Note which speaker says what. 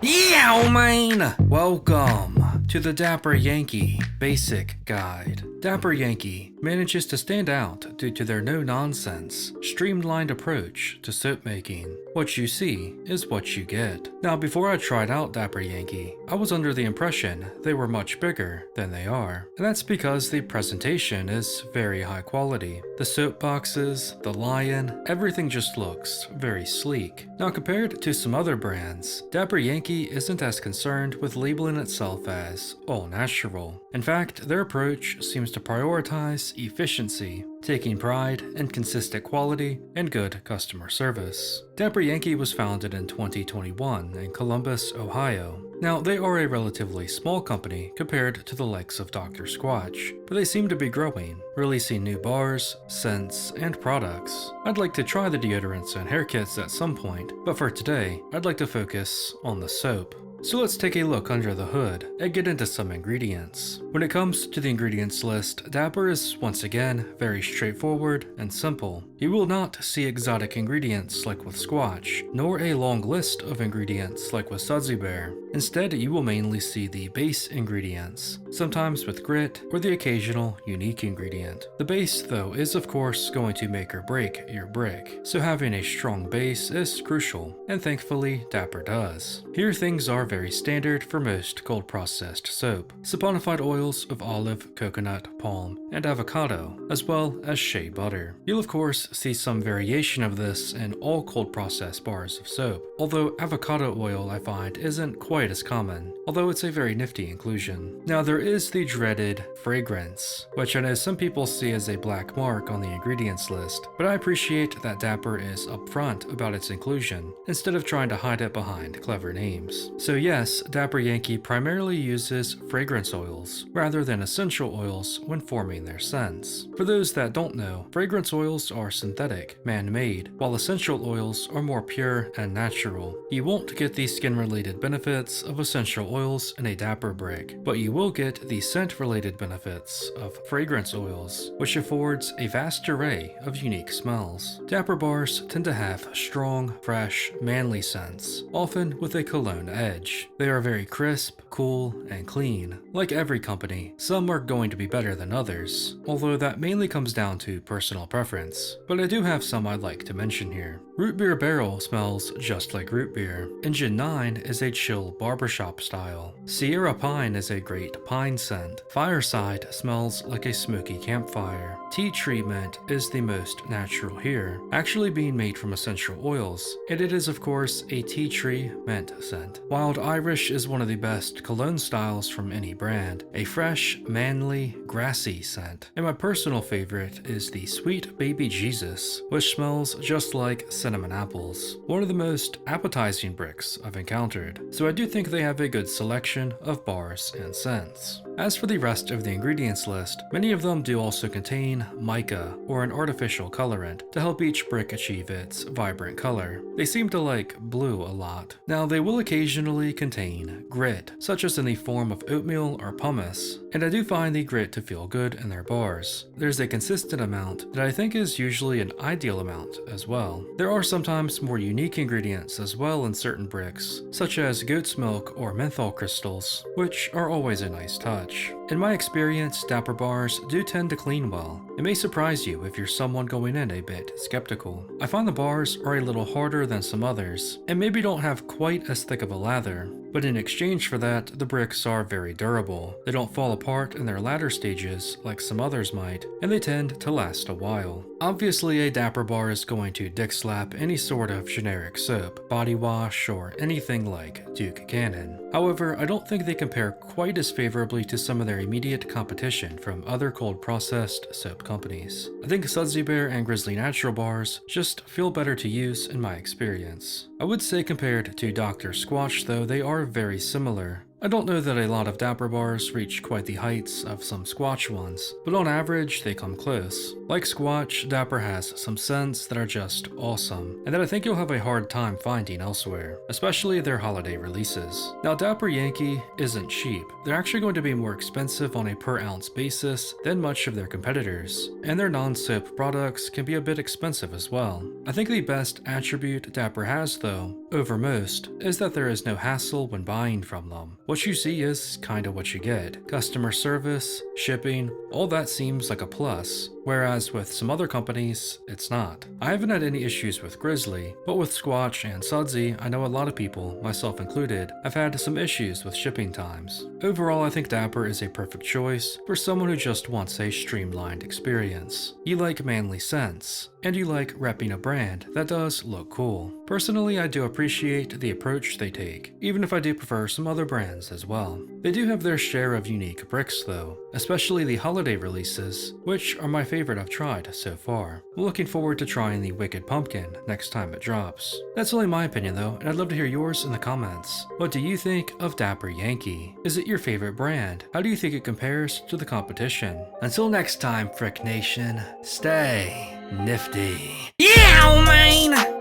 Speaker 1: Yeah, man! Welcome to the Dapper Yankee Basic Guide. Dapper Yankee manages to stand out due to their no-nonsense, streamlined approach to soap making. What you see is what you get. Now, before I tried out Dapper Yankee, I was under the impression they were much bigger than they are. And that's because the presentation is very high quality. The soap boxes, the lion, everything just looks very sleek. Now, compared to some other brands, Dapper Yankee isn't as concerned with labeling itself as all natural. In fact, their approach seems to prioritize efficiency, taking pride in consistent quality and good customer service. Dapper Yankee was founded in 2021 in Columbus, Ohio. Now, they are a relatively small company compared to the likes of Dr. Squatch, but they seem to be growing, releasing new bars, scents, and products. I'd like to try the deodorants and hair kits at some point, but for today, I'd like to focus on the soap. So let's take a look under the hood and get into some ingredients. When it comes to the ingredients list, Dapper is once again very straightforward and simple. You will not see exotic ingredients like with Squatch, nor a long list of ingredients like with Sudsy Bear. Instead, you will mainly see the base ingredients, sometimes with grit or the occasional unique ingredient. The base, though, is of course going to make or break your brick, so having a strong base is crucial, and thankfully Dapper does. Here things are very standard for most cold processed soap. Saponified oils of olive, coconut, palm, and avocado, as well as shea butter. You'll of course see some variation of this in all cold processed bars of soap, although avocado oil I find isn't quite as common, although it's a very nifty inclusion. Now there is the dreaded fragrance, which I know some people see as a black mark on the ingredients list, but I appreciate that Dapper is upfront about its inclusion, instead of trying to hide it behind clever names. So yes, Dapper Yankee primarily uses fragrance oils, rather than essential oils when forming their scents. For those that don't know, fragrance oils are synthetic, man-made, while essential oils are more pure and natural. You won't get the skin-related benefits of essential oils in a Dapper brick, but you will get the scent-related benefits of fragrance oils, which affords a vast array of unique smells. Dapper bars tend to have strong, fresh, manly scents, often with a cologne edge. They are very crisp, cool, and clean. Like every company, some are going to be better than others, although that mainly comes down to personal preference, but I do have some I'd like to mention here. Root Beer Barrel smells just like root beer. Engine 9 is a chill barbershop style. Sierra Pine is a great pine scent. Fireside smells like a smoky campfire. Tea Treatment is the most natural here, actually being made from essential oils, and it is of course a tea tree mint scent. Wild Irish is one of the best cologne styles from any brand, a fresh, manly, grassy scent. And my personal favorite is the Sweet Baby Jesus, which smells just like cinnamon apples, one of the most appetizing bricks I've encountered. So I do think they have a good selection of bars and scents. As for the rest of the ingredients list, many of them do also contain mica or an artificial colorant to help each brick achieve its vibrant color. They seem to like blue a lot. Now they will occasionally contain grit, such as in the form of oatmeal or pumice, and I do find the grit to feel good in their bars. There's a consistent amount that I think is usually an ideal amount as well. There are sometimes more unique ingredients as well in certain bricks, such as goat's milk or menthol crystals, which are always a nice touch. In my experience, Dapper bars do tend to clean well. It may surprise you if you're someone going in a bit skeptical. I find the bars are a little harder than some others, and maybe don't have quite as thick of a lather, but in exchange for that, the bricks are very durable. They don't fall apart in their latter stages like some others might, and they tend to last a while. Obviously, a Dapper bar is going to dick slap any sort of generic soap, body wash, or anything like Duke Cannon. However, I don't think they compare quite as favorably to some of their immediate competition from other cold processed soap companies. I think Sudsy Bear and Grizzly Natural bars just feel better to use in my experience. I would say compared to Dr. Squatch though, they are very similar, I don't know that a lot of Dapper bars reach quite the heights of some Squatch ones, but on average they come close. Like Squatch, Dapper has some scents that are just awesome, and that I think you'll have a hard time finding elsewhere, especially their holiday releases. Now Dapper Yankee isn't cheap. They're actually going to be more expensive on a per ounce basis than much of their competitors, and their non-soap products can be a bit expensive as well. I think the best attribute Dapper has though, over most, is that there is no hassle when buying from them. What you see is kinda what you get. Customer service, shipping, all that seems like a plus, whereas with some other companies, it's not. I haven't had any issues with Grizzly, but with Squatch and Sudsy, I know a lot of people, myself included, have had some issues with shipping times. Overall, I think Dapper is a perfect choice for someone who just wants a streamlined experience. You like manly scents, and you like repping a brand that does look cool. Personally, I do appreciate the approach they take, even if I do prefer some other brands as well. They do have their share of unique bricks though, especially the holiday releases, which are my favorite I've tried so far. I'm looking forward to trying the Wicked Pumpkin next time it drops. That's only my opinion though, and I'd love to hear yours in the comments. What do you think of Dapper Yankee? Is it your favorite brand? How do you think it compares to the competition? Until next time, Frick Nation, stay nifty. Yeah, man!